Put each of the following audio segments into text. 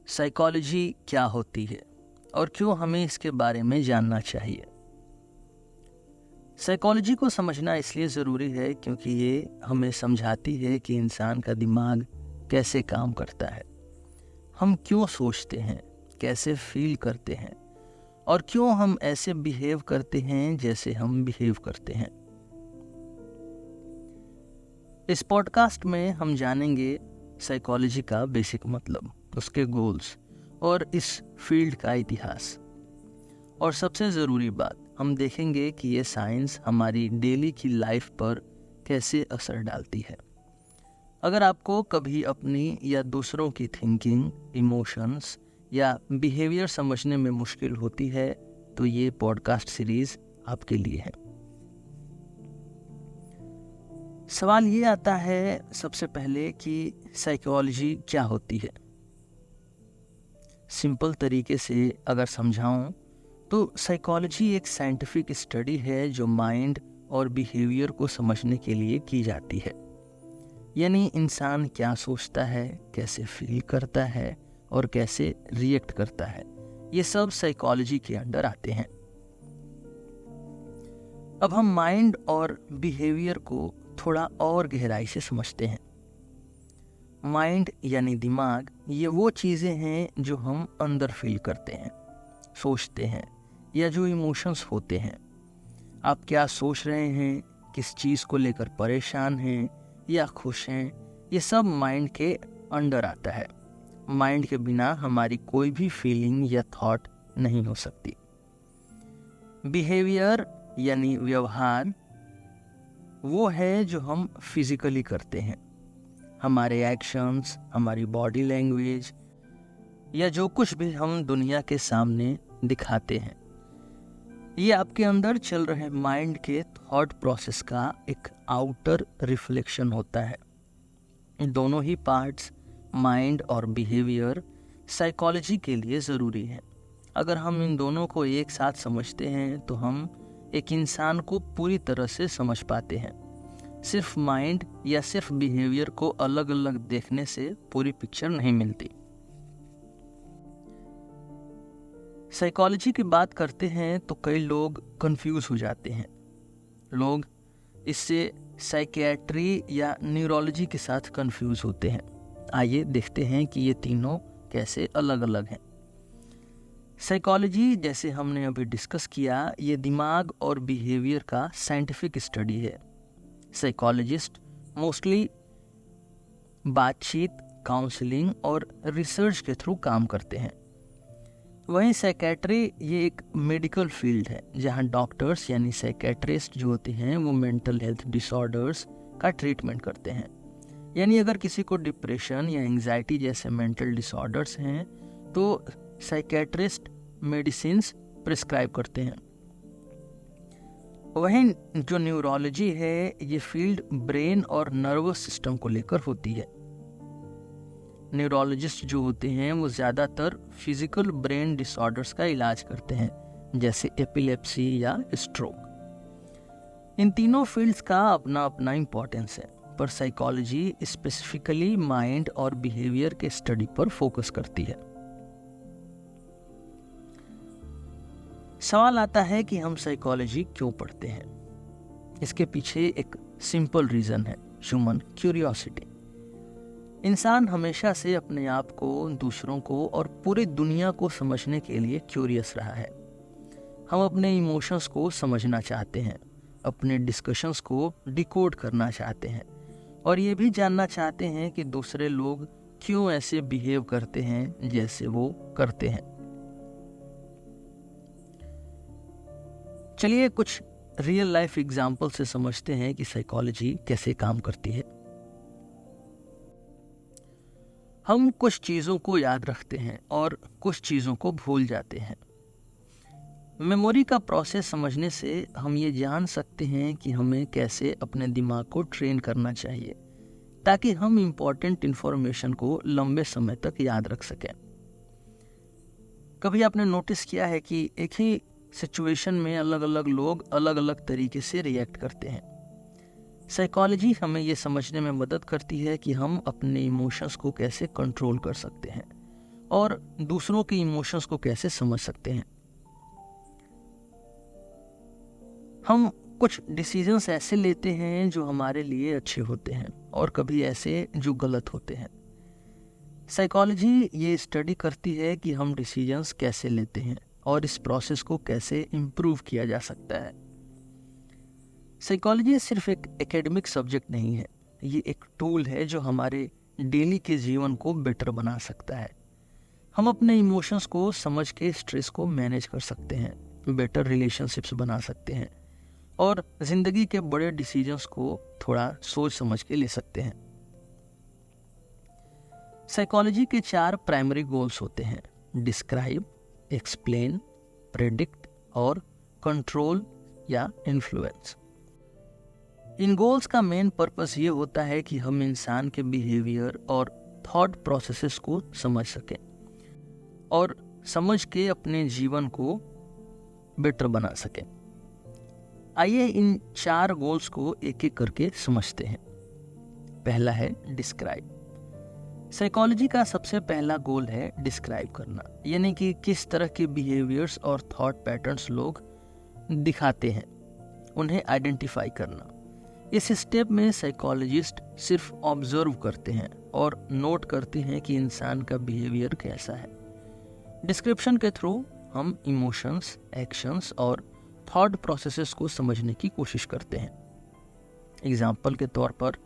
Psychology क्या होती है और क्यों हमें इसके बारे में जानना चाहिए। साइकोलॉजी को समझना इसलिए ज़रूरी है क्योंकि ये हमें समझाती है कि इंसान का दिमाग कैसे काम करता है, हम क्यों सोचते हैं, कैसे फील करते हैं और क्यों हम ऐसे बिहेव करते हैं जैसे हम बिहेव करते हैं। इस पॉडकास्ट में हम जानेंगे साइकोलॉजी का बेसिक मतलब, उसके गोल्स और इस फील्ड का इतिहास। और सबसे ज़रूरी बात, हम देखेंगे कि ये साइंस हमारी डेली की लाइफ पर कैसे असर डालती है। अगर आपको कभी अपनी या दूसरों की थिंकिंग, इमोशंस या बिहेवियर समझने में मुश्किल होती है तो ये पॉडकास्ट सीरीज़ आपके लिए है। सवाल ये आता है सबसे पहले कि साइकोलॉजी क्या होती है। सिंपल तरीके से अगर समझाऊं तो साइकोलॉजी एक साइंटिफिक स्टडी है जो माइंड और बिहेवियर को समझने के लिए की जाती है। यानी इंसान क्या सोचता है, कैसे फील करता है और कैसे रिएक्ट करता है, ये सब साइकोलॉजी के अंडर आते हैं। अब हम माइंड और बिहेवियर को थोड़ा और गहराई से समझते हैं। माइंड यानी दिमाग, ये वो चीज़ें हैं जो हम अंदर फील करते हैं, सोचते हैं या जो इमोशंस होते हैं। आप क्या सोच रहे हैं, किस चीज़ को लेकर परेशान हैं या खुश हैं, ये सब माइंड के अंडर आता है। माइंड के बिना हमारी कोई भी फीलिंग या थॉट नहीं हो सकती। बिहेवियर यानी व्यवहार वो है जो हम फिजिकली करते हैं। हमारे एक्शंस, हमारी बॉडी लैंग्वेज या जो कुछ भी हम दुनिया के सामने दिखाते हैं, ये आपके अंदर चल रहे माइंड के थॉट प्रोसेस का एक आउटर रिफ्लेक्शन होता है। दोनों ही पार्ट्स, माइंड और बिहेवियर, साइकोलॉजी के लिए ज़रूरी है। अगर हम इन दोनों को एक साथ समझते हैं तो हम एक इंसान को पूरी तरह से समझ पाते हैं। सिर्फ माइंड या सिर्फ बिहेवियर को अलग अलग देखने से पूरी पिक्चर नहीं मिलती। साइकोलॉजी की बात करते हैं तो कई लोग कंफ्यूज हो जाते हैं। लोग इससे साइकियाट्री या न्यूरोलॉजी के साथ कंफ्यूज होते हैं। आइए देखते हैं कि ये तीनों कैसे अलग अलग हैं। साइकोलॉजी, जैसे हमने अभी डिस्कस किया, ये दिमाग और बिहेवियर का साइंटिफिक स्टडी है। साइकोलॉजिस्ट मोस्टली बातचीत, काउंसलिंग और रिसर्च के थ्रू काम करते हैं। वहीं साइकियाट्री ये एक मेडिकल फील्ड है जहां डॉक्टर्स यानी साइकियाट्रिस्ट जो होते हैं वो मेंटल हेल्थ डिसऑर्डर्स का ट्रीटमेंट करते हैं। यानी अगर किसी को डिप्रेशन या एंजाइटी जैसे मेंटल डिसऑर्डर्स हैं तो साइकियाट्रिस्ट मेडिसिन्स प्रिस्क्राइब करते हैं। वहीं जो न्यूरोलॉजी है ये फील्ड ब्रेन और नर्वस सिस्टम को लेकर होती है। न्यूरोलॉजिस्ट जो होते हैं वो ज़्यादातर फिजिकल ब्रेन डिसऑर्डर्स का इलाज करते हैं, जैसे एपिलेप्सी या स्ट्रोक। इन तीनों फील्ड्स का अपना अपना इम्पोर्टेंस है, पर साइकोलॉजी स्पेसिफिकली माइंड और बिहेवियर के स्टडी पर फोकस करती है। सवाल आता है कि हम साइकोलॉजी क्यों पढ़ते हैं। इसके पीछे एक सिंपल रीज़न है, ह्यूमन क्यूरियोसिटी। इंसान हमेशा से अपने आप को, दूसरों को और पूरी दुनिया को समझने के लिए क्यूरियस रहा है। हम अपने इमोशंस को समझना चाहते हैं, अपने डिस्कशंस को डिकोड करना चाहते हैं और ये भी जानना चाहते हैं कि दूसरे लोग क्यों ऐसे बिहेव करते हैं जैसे वो करते हैं। चलिए कुछ रियल लाइफ एग्जाम्पल से समझते हैं कि साइकोलॉजी कैसे काम करती है। हम कुछ चीज़ों को याद रखते हैं और कुछ चीज़ों को भूल जाते हैं। मेमोरी का प्रोसेस समझने से हम ये जान सकते हैं कि हमें कैसे अपने दिमाग को ट्रेन करना चाहिए ताकि हम इम्पोर्टेंट इन्फॉर्मेशन को लंबे समय तक याद रख सकें। कभी आपने नोटिस किया है कि एक ही सिचुएशन में अलग अलग लोग अलग अलग तरीके से रिएक्ट करते हैं। साइकोलॉजी हमें ये समझने में मदद करती है कि हम अपने इमोशंस को कैसे कंट्रोल कर सकते हैं और दूसरों के इमोशंस को कैसे समझ सकते हैं। हम कुछ डिसीजंस ऐसे लेते हैं जो हमारे लिए अच्छे होते हैं और कभी ऐसे जो गलत होते हैं। साइकोलॉजी ये स्टडी करती है कि हम डिसीजंस कैसे लेते हैं और इस प्रोसेस को कैसे इम्प्रूव किया जा सकता है। साइकोलॉजी सिर्फ एक एकेडमिक सब्जेक्ट नहीं है, ये एक टूल है जो हमारे डेली के जीवन को बेटर बना सकता है। हम अपने इमोशंस को समझ के स्ट्रेस को मैनेज कर सकते हैं, बेटर रिलेशनशिप्स बना सकते हैं और ज़िंदगी के बड़े डिसीजंस को थोड़ा सोच समझ के ले सकते हैं। साइकोलॉजी के 4 प्राइमरी गोल्स होते हैं: डिस्क्राइब, एक्सप्लेन, प्रेडिक्ट और कंट्रोल या इन्फ्लुएंस। इन गोल्स का मेन पर्पस ये होता है कि हम इंसान के बिहेवियर और थॉट प्रोसेसेस को समझ सकें और समझ के अपने जीवन को बेटर बना सकें। आइए इन 4 गोल्स को एक एक करके समझते हैं। पहला है डिस्क्राइब। साइकोलॉजी का सबसे पहला गोल है डिस्क्राइब करना, यानी कि किस तरह के बिहेवियर्स और थॉट पैटर्न्स लोग दिखाते हैं, उन्हें आइडेंटिफाई करना। इस स्टेप में साइकोलॉजिस्ट सिर्फ ऑब्जर्व करते हैं और नोट करते हैं कि इंसान का बिहेवियर कैसा है। डिस्क्रिप्शन के थ्रू हम इमोशंस, एक्शंस और थॉट प्रोसेसेस को समझने की कोशिश करते हैं। एग्जाम्पल के तौर पर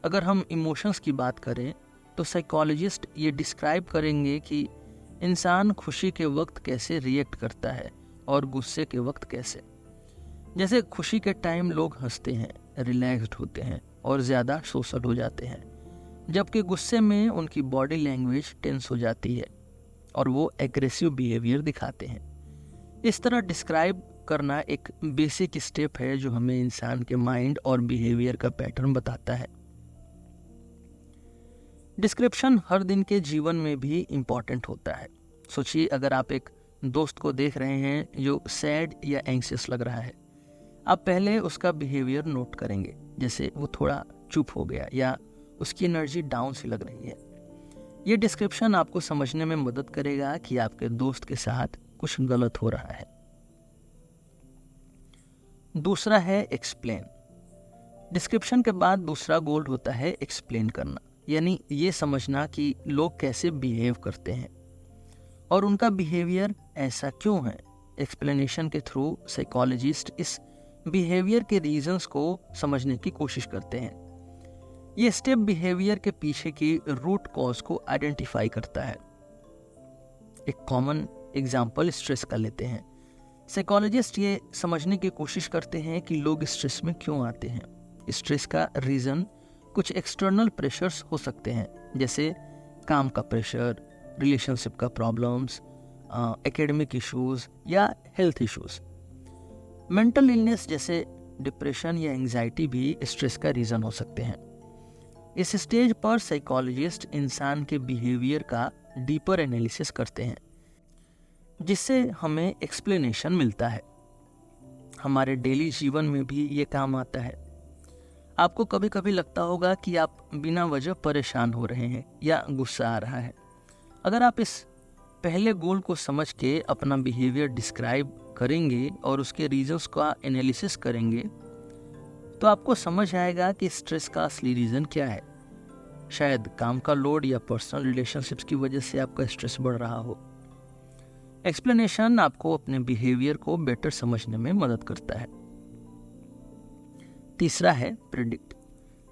अगर हम इमोशंस की बात करें तो साइकोलॉजिस्ट ये डिस्क्राइब करेंगे कि इंसान खुशी के वक्त कैसे रिएक्ट करता है और गुस्से के वक्त कैसे। जैसे खुशी के टाइम लोग हंसते हैं, रिलैक्स्ड होते हैं और ज़्यादा सोशल हो जाते हैं, जबकि गुस्से में उनकी बॉडी लैंग्वेज टेंस हो जाती है और वो एग्रेसिव बिहेवियर दिखाते हैं। इस तरह डिस्क्राइब करना एक बेसिक स्टेप है जो हमें इंसान के माइंड और बिहेवियर का पैटर्न बताता है। डिस्क्रिप्शन हर दिन के जीवन में भी इम्पॉर्टेंट होता है। सोचिए अगर आप एक दोस्त को देख रहे हैं जो सैड या एंग्शियस लग रहा है, आप पहले उसका बिहेवियर नोट करेंगे, जैसे वो थोड़ा चुप हो गया या उसकी एनर्जी डाउन सी लग रही है। ये डिस्क्रिप्शन आपको समझने में मदद करेगा कि आपके दोस्त के साथ कुछ गलत हो रहा है। दूसरा है एक्सप्लेन। डिस्क्रिप्शन के बाद दूसरा गोल होता है एक्सप्लेन करना, यानी ये समझना कि लोग कैसे बिहेव करते हैं और उनका बिहेवियर ऐसा क्यों है। एक्सप्लेनेशन के थ्रू साइकोलॉजिस्ट इस बिहेवियर के रीजंस को समझने की कोशिश करते हैं। ये स्टेप बिहेवियर के पीछे की रूट कॉज को आइडेंटिफाई करता है। एक कॉमन एग्जांपल स्ट्रेस का लेते हैं। साइकोलॉजिस्ट ये समझने की कोशिश करते हैं कि लोग स्ट्रेस में क्यों आते हैं। स्ट्रेस का रीज़न कुछ एक्सटर्नल प्रेशर्स हो सकते हैं, जैसे काम का प्रेशर, रिलेशनशिप का प्रॉब्लम्स, एकेडमिक इश्यूज या हेल्थ इश्यूज। मेंटल इलनेस जैसे डिप्रेशन या एंजाइटी भी स्ट्रेस का रीज़न हो सकते हैं। इस स्टेज पर साइकोलॉजिस्ट इंसान के बिहेवियर का डीपर एनालिसिस करते हैं, जिससे हमें एक्सप्लेनेशन मिलता है। हमारे डेली जीवन में भी ये काम आता है। आपको कभी कभी लगता होगा कि आप बिना वजह परेशान हो रहे हैं या गुस्सा आ रहा है। अगर आप इस पहले गोल को समझ के अपना बिहेवियर डिस्क्राइब करेंगे और उसके रीजंस का एनालिसिस करेंगे तो आपको समझ आएगा कि स्ट्रेस का असली रीज़न क्या है। शायद काम का लोड या पर्सनल रिलेशनशिप्स की वजह से आपका स्ट्रेस बढ़ रहा हो। एक्सप्लेनेशन आपको अपने बिहेवियर को बेटर समझने में मदद करता है। तीसरा है प्रेडिक्ट।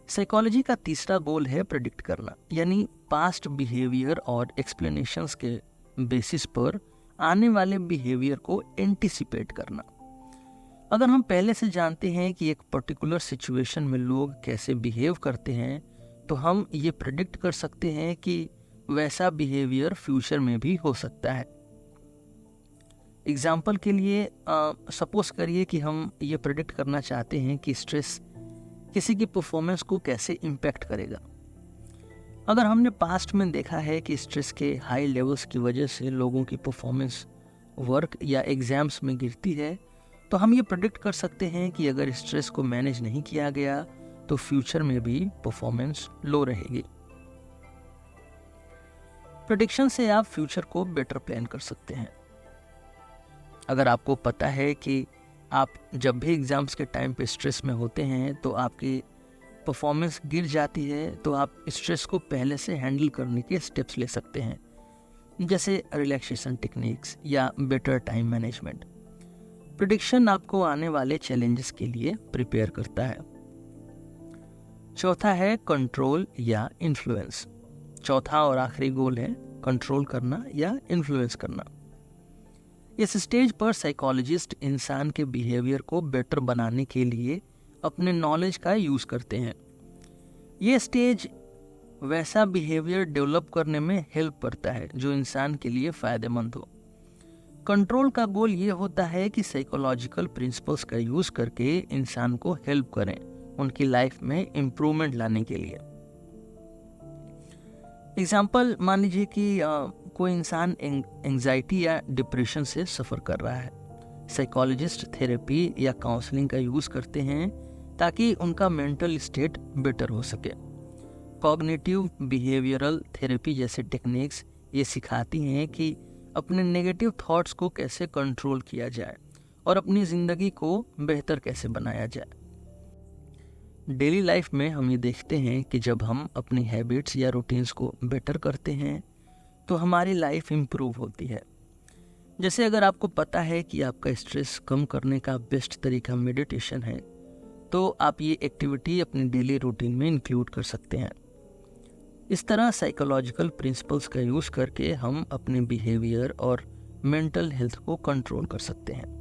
साइकोलॉजी का तीसरा गोल है प्रेडिक्ट करना, यानी पास्ट बिहेवियर और एक्सप्लेनेशंस के बेसिस पर आने वाले बिहेवियर को एंटिसिपेट करना। अगर हम पहले से जानते हैं कि एक पर्टिकुलर सिचुएशन में लोग कैसे बिहेव करते हैं, तो हम ये प्रेडिक्ट कर सकते हैं कि वैसा बिहेवियर फ्यूचर में भी हो सकता है। एग्जाम्पल के लिए सपोज करिए कि हम ये प्रेडिक्ट करना चाहते हैं कि स्ट्रेस किसी की परफॉर्मेंस को कैसे इम्पैक्ट करेगा। अगर हमने पास्ट में देखा है कि स्ट्रेस के हाई लेवल्स की वजह से लोगों की परफॉर्मेंस वर्क या एग्जाम्स में गिरती है, तो हम ये प्रेडिक्ट कर सकते हैं कि अगर स्ट्रेस को मैनेज नहीं किया गया तो फ्यूचर में भी परफॉर्मेंस लो रहेगी। प्रेडिक्शन से आप फ्यूचर को बेटर प्लान कर सकते हैं। अगर आपको पता है कि आप जब भी एग्ज़ाम्स के टाइम पे स्ट्रेस में होते हैं तो आपकी परफॉर्मेंस गिर जाती है, तो आप स्ट्रेस को पहले से हैंडल करने के स्टेप्स ले सकते हैं, जैसे रिलैक्सेशन टेक्निक्स या बेटर टाइम मैनेजमेंट। प्रेडिक्शन आपको आने वाले चैलेंजेस के लिए प्रिपेयर करता है। चौथा है कंट्रोल या इन्फ्लुएंस। चौथा और आखिरी गोल है कंट्रोल करना या इन्फ्लुएंस करना। इस स्टेज पर साइकोलॉजिस्ट इंसान के बिहेवियर को बेटर बनाने के लिए अपने नॉलेज का यूज़ करते हैं। ये स्टेज वैसा बिहेवियर डेवलप करने में हेल्प करता है जो इंसान के लिए फ़ायदेमंद हो। कंट्रोल का गोल ये होता है कि साइकोलॉजिकल प्रिंसिपल्स का यूज़ करके इंसान को हेल्प करें उनकी लाइफ में इम्प्रूवमेंट लाने के लिए। एग्जाम्पल मान लीजिए कि कोई इंसान एंग्जाइटी या डिप्रेशन से सफ़र कर रहा है। साइकोलॉजिस्ट थेरेपी या काउंसलिंग का यूज़ करते हैं ताकि उनका मेंटल स्टेट बेटर हो सके। कॉग्निटिव बिहेवियरल थेरेपी जैसे टेक्निक्स ये सिखाती हैं कि अपने नेगेटिव थॉट्स को कैसे कंट्रोल किया जाए और अपनी ज़िंदगी को बेहतर कैसे बनाया जाए। डेली लाइफ में हम ये देखते हैं कि जब हम अपनी हैबिट्स या रूटीन्स को बेटर करते हैं तो हमारी लाइफ इम्प्रूव होती है। जैसे अगर आपको पता है कि आपका स्ट्रेस कम करने का बेस्ट तरीका मेडिटेशन है, तो आप ये एक्टिविटी अपनी डेली रूटीन में इंक्लूड कर सकते हैं। इस तरह साइकोलॉजिकल प्रिंसिपल्स का यूज़ करके हम अपने बिहेवियर और मेंटल हेल्थ को कंट्रोल कर सकते हैं।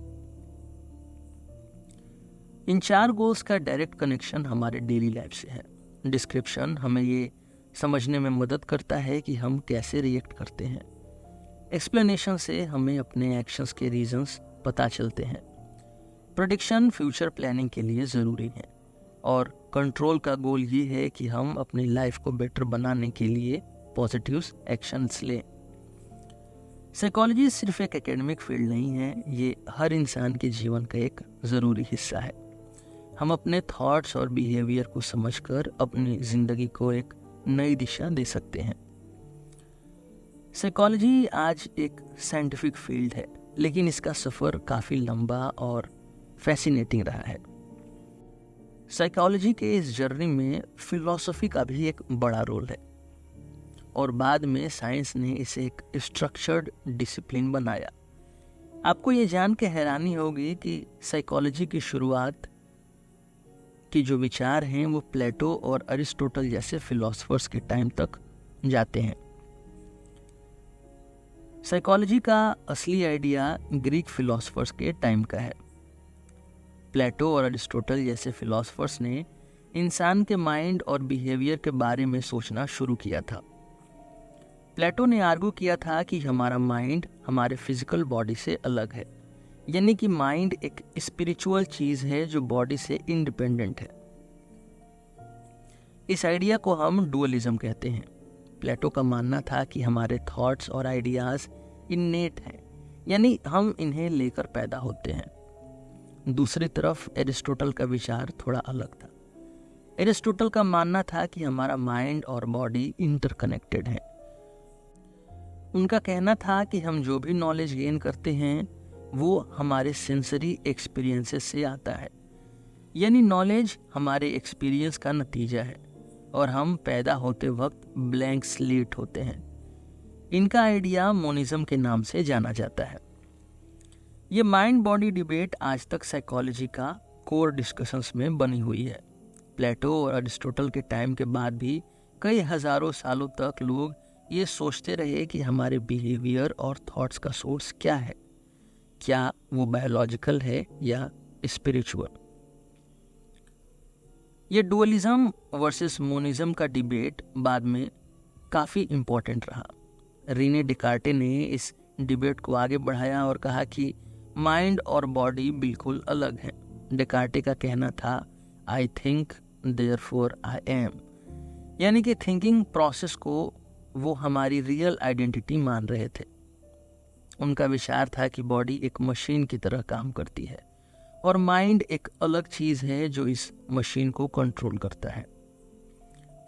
इन 4 गोल्स का डायरेक्ट कनेक्शन हमारे डेली लाइफ से है। डिस्क्रिप्शन हमें ये समझने में मदद करता है कि हम कैसे रिएक्ट करते हैं। एक्सप्लेनेशन से हमें अपने एक्शंस के रीजंस पता चलते हैं। प्रेडिक्शन फ्यूचर प्लानिंग के लिए ज़रूरी है और कंट्रोल का गोल ये है कि हम अपनी लाइफ को बेटर बनाने के लिए पॉजिटिव एक्शंस लें। साइकोलॉजी सिर्फ एक एकेडमिक फील्ड नहीं है, ये हर इंसान के जीवन का एक ज़रूरी हिस्सा है। हम अपने थॉट्स और बिहेवियर को समझकर अपनी ज़िंदगी को एक नई दिशा दे सकते हैं। साइकोलॉजी आज एक साइंटिफिक फील्ड है, लेकिन इसका सफ़र काफ़ी लंबा और फैसिनेटिंग रहा है। साइकोलॉजी के इस जर्नी में फिलॉसफी का भी एक बड़ा रोल है और बाद में साइंस ने इसे एक स्ट्रक्चर्ड डिसिप्लिन बनाया। आपको ये जान के हैरानी होगी कि साइकोलॉजी की शुरुआत की जो विचार हैं वो प्लेटो और अरिस्टोटल जैसे फिलोसफर्स के टाइम तक जाते हैं। साइकोलॉजी का असली आइडिया ग्रीक फिलोसफर्स के टाइम का है। प्लेटो और अरिस्टोटल जैसे फिलोसफर्स ने इंसान के माइंड और बिहेवियर के बारे में सोचना शुरू किया था। प्लेटो ने आर्गू किया था कि हमारा माइंड हमारे फिजिकल बॉडी से अलग है, यानी कि माइंड एक स्पिरिचुअल चीज़ है जो बॉडी से इंडिपेंडेंट है। इस आइडिया को हम डुअलिज्म कहते हैं। प्लेटो का मानना था कि हमारे थॉट्स और आइडियाज़ इन्नेट हैं, यानी हम इन्हें लेकर पैदा होते हैं। दूसरी तरफ एरिस्टोटल का विचार थोड़ा अलग था। एरिस्टोटल का मानना था कि हमारा माइंड और बॉडी इंटरकनेक्टेड है। उनका कहना था कि हम जो भी नॉलेज गेन करते हैं वो हमारे सेंसरी एक्सपीरियंसेस से आता है, यानी नॉलेज हमारे एक्सपीरियंस का नतीजा है और हम पैदा होते वक्त ब्लैंक स्लेट होते हैं। इनका आइडिया मोनिज्म के नाम से जाना जाता है। ये माइंड बॉडी डिबेट आज तक साइकोलॉजी का कोर डिस्कशंस में बनी हुई है। प्लेटो और अरिस्टोटल के टाइम के बाद भी कई हजारों सालों तक लोग ये सोचते रहे कि हमारे बिहेवियर और थॉट्स का सोर्स क्या है, क्या वो बायोलॉजिकल है या स्पिरिचुअल। ये डुअलिज्म वर्सेस मोनिज्म का डिबेट बाद में काफ़ी इम्पोर्टेंट रहा। रीने डिकार्टे ने इस डिबेट को आगे बढ़ाया और कहा कि माइंड और बॉडी बिल्कुल अलग हैं। डिकार्टे का कहना था I think therefore I am, यानी कि थिंकिंग प्रोसेस को वो हमारी रियल आइडेंटिटी मान रहे थे। उनका विचार था कि बॉडी एक मशीन की तरह काम करती है और माइंड एक अलग चीज़ है जो इस मशीन को कंट्रोल करता है।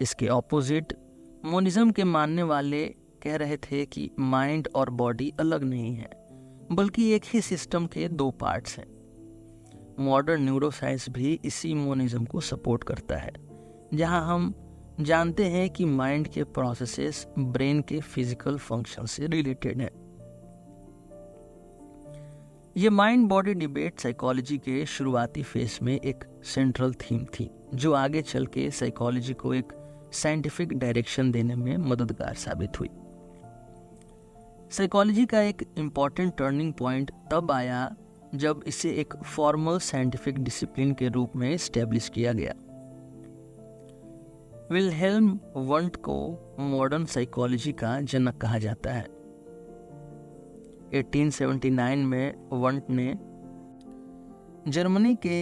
इसके ऑपोजिट मोनिज्म के मानने वाले कह रहे थे कि माइंड और बॉडी अलग नहीं है, बल्कि एक ही सिस्टम के दो पार्ट्स हैं। मॉडर्न न्यूरोसाइंस भी इसी मोनिज्म को सपोर्ट करता है, जहां हम जानते हैं कि माइंड के प्रोसेसेस ब्रेन के फिजिकल फंक्शन से रिलेटेड हैं। ये माइंड बॉडी डिबेट साइकोलॉजी के शुरुआती फेज में एक सेंट्रल थीम थी, जो आगे चल के साइकोलॉजी को एक साइंटिफिक डायरेक्शन देने में मददगार साबित हुई। साइकोलॉजी का एक इम्पॉर्टेंट टर्निंग पॉइंट तब आया जब इसे एक फॉर्मल साइंटिफिक डिसिप्लिन के रूप में एस्टेब्लिश किया गया। विल्हेल्म वंट को मॉडर्न साइकोलॉजी का जनक कहा जाता है। 1879 में वंट ने जर्मनी के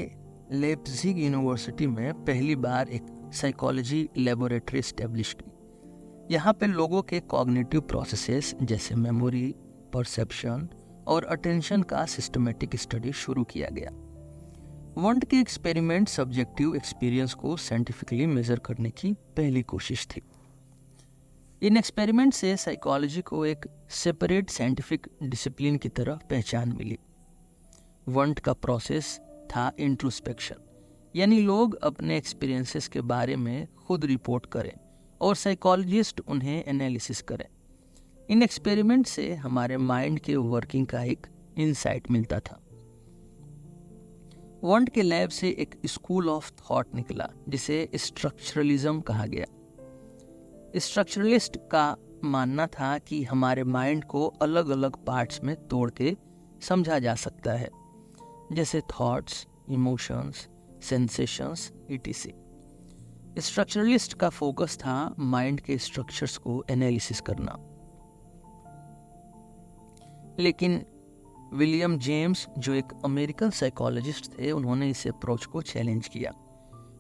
लेप्जिग यूनिवर्सिटी में पहली बार एक साइकोलॉजी लेबोरेटरी एस्टेब्लिश की। यहाँ पे लोगों के कॉग्निटिव प्रोसेसेस जैसे मेमोरी, परसेप्शन और अटेंशन का सिस्टमेटिक स्टडी शुरू किया गया। वंट के एक्सपेरिमेंट सब्जेक्टिव एक्सपीरियंस को साइंटिफिकली मेजर करने की पहली कोशिश थी। इन एक्सपेरिमेंट से साइकोलॉजी को एक सेपरेट साइंटिफिक डिसिप्लिन की तरह पहचान मिली। वंट का प्रोसेस था इंट्रोस्पेक्शन, यानी लोग अपने एक्सपीरियंसेस के बारे में खुद रिपोर्ट करें और साइकोलॉजिस्ट उन्हें एनालिसिस करें। इन एक्सपेरिमेंट से हमारे माइंड के वर्किंग का एक इंसाइट मिलता था। वंट के लैब से एक स्कूल ऑफ थॉट निकला जिसे स्ट्रक्चरलिज्म कहा गया। स्ट्रक्चरलिस्ट का मानना था कि हमारे माइंड को अलग अलग पार्ट्स में तोड़ के समझा जा सकता है, जैसे thoughts, emotions, sensations etc। Structuralist का फोकस था माइंड के स्ट्रक्चर्स को एनालिसिस करना। लेकिन विलियम जेम्स, जो एक अमेरिकन साइकोलॉजिस्ट थे, उन्होंने इस अप्रोच को चैलेंज किया।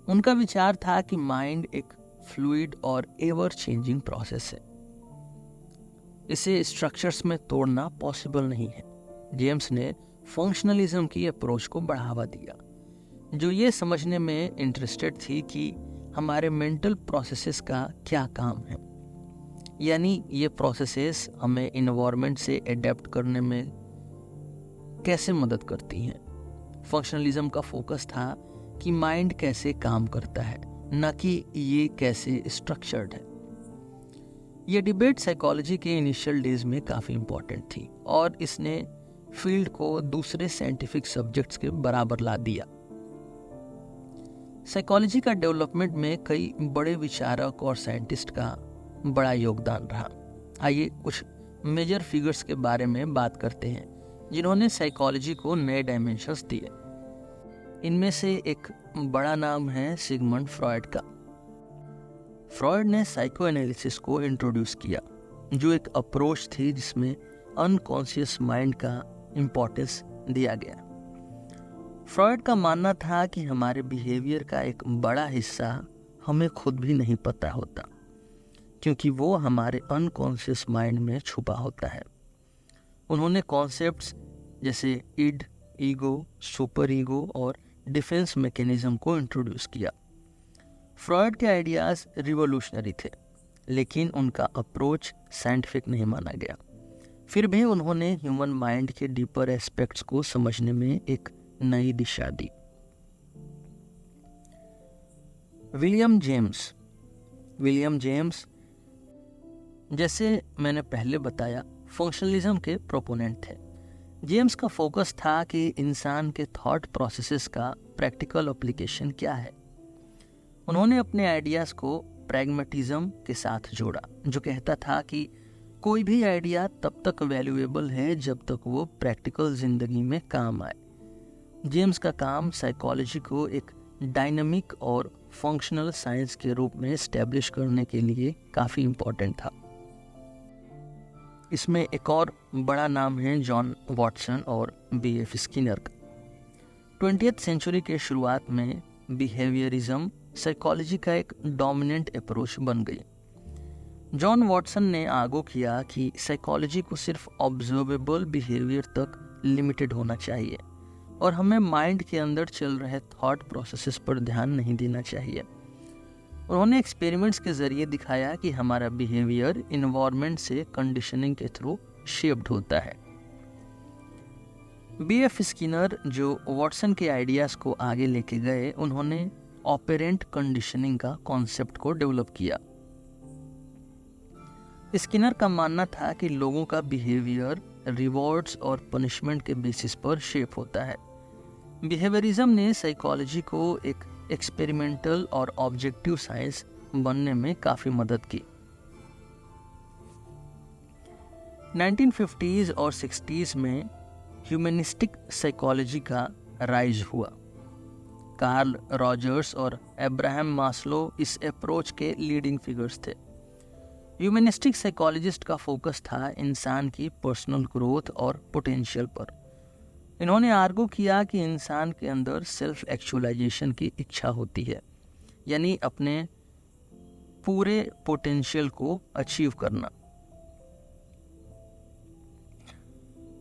उनका विचार था कि माइंड एक फ्लूइड और एवर चेंजिंग प्रोसेस है, इसे स्ट्रक्चर्स में तोड़ना पॉसिबल नहीं है। जेम्स ने फंक्शनलिज्म की अप्रोच को बढ़ावा दिया, जो ये समझने में इंटरेस्टेड थी कि हमारे मेंटल प्रोसेसेस का क्या काम है, यानी ये प्रोसेसेस हमें इन्वायरमेंट से एडेप्ट करने में कैसे मदद करती हैं। फंक्शनलिज्म का फोकस था कि माइंड कैसे काम करता है, न कि ये कैसे स्ट्रक्चर्ड है। ये डिबेट साइकोलॉजी के इनिशियल डेज में काफ़ी इम्पोर्टेंट थी और इसने फील्ड को दूसरे साइंटिफिक सब्जेक्ट्स के बराबर ला दिया। साइकोलॉजी का डेवलपमेंट में कई बड़े विचारक और साइंटिस्ट का बड़ा योगदान रहा। आइए कुछ मेजर फिगर्स के बारे में बात करते हैं जिन्होंने साइकोलॉजी को नए डायमेंशंस दिए। इनमें से एक बड़ा नाम है सिगमंड फ्रॉयड का। फ्रॉयड ने साइको एनालिसिस को इंट्रोड्यूस किया, जो एक अप्रोच थी जिसमें अनकॉन्शियस माइंड का इम्पोर्टेंस दिया गया। फ्रॉयड का मानना था कि हमारे बिहेवियर का एक बड़ा हिस्सा हमें खुद भी नहीं पता होता, क्योंकि वो हमारे अनकॉन्शियस माइंड में छुपा होता है। उन्होंने कॉन्सेप्ट्स जैसे इड, ईगो, सुपर ईगो और डिफेंस मैकेनिज्म को इंट्रोड्यूस किया। फ्रॉयड के आइडियाज़ रिवोल्यूशनरी थे, लेकिन उनका अप्रोच साइंटिफिक नहीं माना गया। फिर भी उन्होंने ह्यूमन माइंड के डीपर एस्पेक्ट्स को समझने में एक नई दिशा दी। विलियम जेम्स जैसे मैंने पहले बताया फंक्शनलिज्म के प्रोपोनेंट थे। जेम्स का फोकस था कि इंसान के थॉट प्रोसेसेस का प्रैक्टिकल एप्लीकेशन क्या है। उन्होंने अपने आइडियाज़ को प्रैग्मेटिज्म के साथ जोड़ा, जो कहता था कि कोई भी आइडिया तब तक वैल्यूएबल है जब तक वो प्रैक्टिकल जिंदगी में काम आए। जेम्स का काम साइकोलॉजी को एक डायनामिक और फंक्शनल साइंस के रूप में एस्टेब्लिश करने के लिए काफ़ी इम्पोर्टेंट था। इसमें एक और बड़ा नाम है जॉन वॉटसन और B.F. स्किनर का। 20th सेंचुरी के शुरुआत में बिहेवियरिज्म साइकोलॉजी का एक डोमिनेंट अप्रोच बन गई। जॉन वॉटसन ने आगू किया कि साइकोलॉजी को सिर्फ ऑब्जर्वेबल बिहेवियर तक लिमिटेड होना चाहिए और हमें माइंड के अंदर चल रहे थॉट प्रोसेसेस पर ध्यान नहीं देना चाहिए। उन्होंने एक्सपेरिमेंट्स के जरिए दिखाया कि हमारा बिहेवियर इन्वायरमेंट से कंडीशनिंग के थ्रू शेप्ड होता है। बीएफ स्किनर जो वॉटसन के आइडियाज को आगे लेके गए, उन्होंने ऑपरेंट कंडीशनिंग का कॉन्सेप्ट को डेवलप किया। स्किनर का मानना था कि लोगों का बिहेवियर रिवॉर्ड्स और पनिशमेंट के बेसिस पर शेप होता है। बिहेवियरिज्म ने साइकोलॉजी को एक एक्सपेरिमेंटल और ऑब्जेक्टिव साइंस बनने में काफ़ी मदद की। 1950s और 60s में ह्यूमनिस्टिक साइकोलॉजी का राइज हुआ। कार्ल रॉजर्स और अब्राहम मास्लो इस अप्रोच के लीडिंग फिगर्स थे। ह्यूमनिस्टिक साइकोलॉजिस्ट का फोकस था इंसान की पर्सनल ग्रोथ और पोटेंशियल पर। इन्होंने आर्गू किया कि इंसान के अंदर सेल्फ एक्चुअलाइजेशन की इच्छा होती है, यानी अपने पूरे पोटेंशियल को अचीव करना।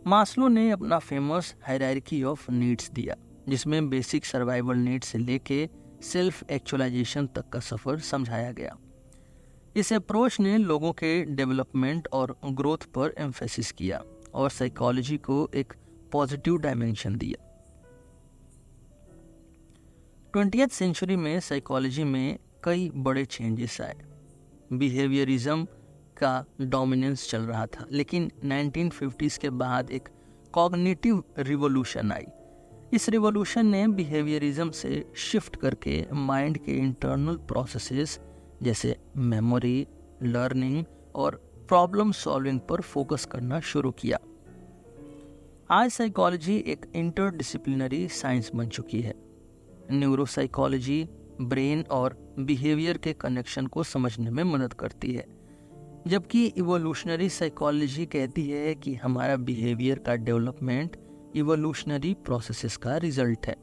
मास्लो ने अपना फेमस हायरार्की ऑफ नीड्स दिया, जिसमें बेसिक सर्वाइवल नीड्स से लेके सेल्फ एक्चुअलाइजेशन तक का सफ़र समझाया गया। इस अप्रोच ने लोगों के डेवलपमेंट और ग्रोथ पर एम्फेसिस किया और साइकोलॉजी को एक पॉजिटिव डायमेंशन दिया। 20th सेंचुरी में साइकोलॉजी में कई बड़े चेंजेस आए। बिहेवियरिज्म का डोमिनेंस चल रहा था, लेकिन 1950s के बाद एक कॉग्निटिव रिवॉल्यूशन आई। इस रिवॉल्यूशन ने बिहेवियरिज्म से शिफ्ट करके माइंड के इंटरनल प्रोसेसेस जैसे मेमोरी, लर्निंग और प्रॉब्लम सॉल्विंग पर फोकस करना शुरू किया। आज साइकोलॉजी एक इंटरडिसिप्लिनरी साइंस बन चुकी है। न्यूरोसाइकोलॉजी ब्रेन और बिहेवियर के कनेक्शन को समझने में मदद करती है, जबकि इवोल्यूशनरी साइकोलॉजी कहती है कि हमारा बिहेवियर का डेवलपमेंट इवोल्यूशनरी प्रोसेसेस का रिजल्ट है।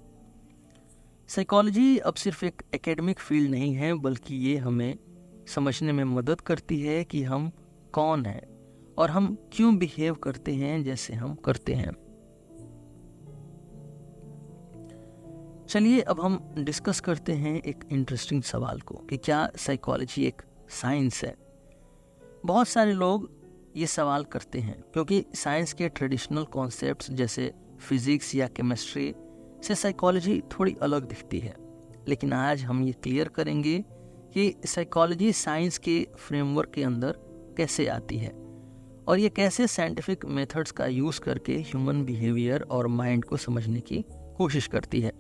साइकोलॉजी अब सिर्फ एक एकेडमिक फील्ड नहीं है, बल्कि ये हमें समझने में मदद करती है कि हम कौन हैं और हम क्यों बिहेव करते हैं जैसे हम करते हैं। चलिए अब हम डिस्कस करते हैं एक इंटरेस्टिंग सवाल को कि क्या साइकोलॉजी एक साइंस है। बहुत सारे लोग ये सवाल करते हैं क्योंकि साइंस के ट्रेडिशनल कॉन्सेप्ट्स जैसे फिजिक्स या केमिस्ट्री से साइकोलॉजी थोड़ी अलग दिखती है। लेकिन आज हम ये क्लियर करेंगे कि साइकोलॉजी साइंस के फ्रेमवर्क के अंदर कैसे आती है और ये कैसे साइंटिफिक मेथड्स का यूज़ करके ह्यूमन बिहेवियर और माइंड को समझने की कोशिश करती है।